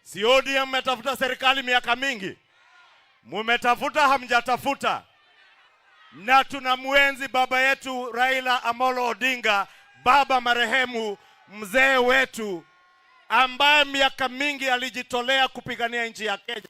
Si ODM mmetafuta serikali miaka mingi? Mumetafuta hamjatafuta? Na tunamwenzi baba yetu Raila Amolo Odinga, baba marehemu, mzee wetu ambaye miaka mingi alijitolea kupigania nchi ya Kenya.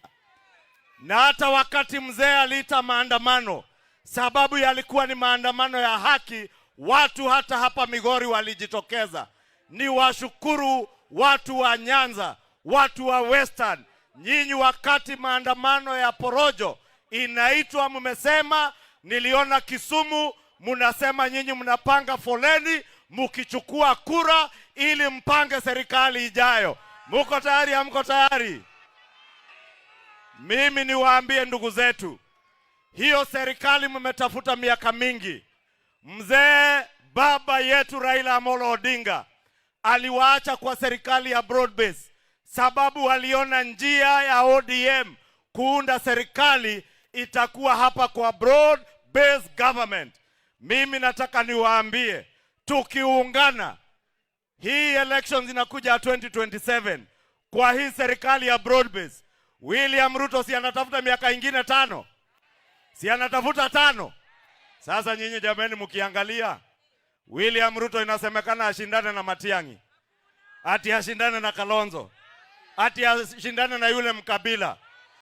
Na hata wakati mzee aliita maandamano, sababu yalikuwa ni maandamano ya haki, watu hata hapa Migori walijitokeza. Ni washukuru watu wa Nyanza, watu wa Western. Nyinyi wakati maandamano ya porojo inaitwa, mmesema, niliona Kisumu, mnasema nyinyi mnapanga foleni mkichukua kura ili mpange serikali ijayo. Mko tayari? Hamko tayari? Mimi niwaambie ndugu zetu, hiyo serikali mmetafuta miaka mingi. Mzee baba yetu Raila Amolo Odinga aliwaacha kwa serikali ya broad base, sababu aliona njia ya ODM kuunda serikali itakuwa hapa kwa broad based government. Mimi nataka niwaambie, tukiungana, hii elections inakuja 2027, kwa hii serikali ya broad base, William Ruto si anatafuta miaka ingine 5? Si anatafuta 5? Sasa nyinyi jameni, mkiangalia William Ruto inasemekana ashindane na Matiang'i, ati ashindane na Kalonzo, ati ashindane na yule Mkabila.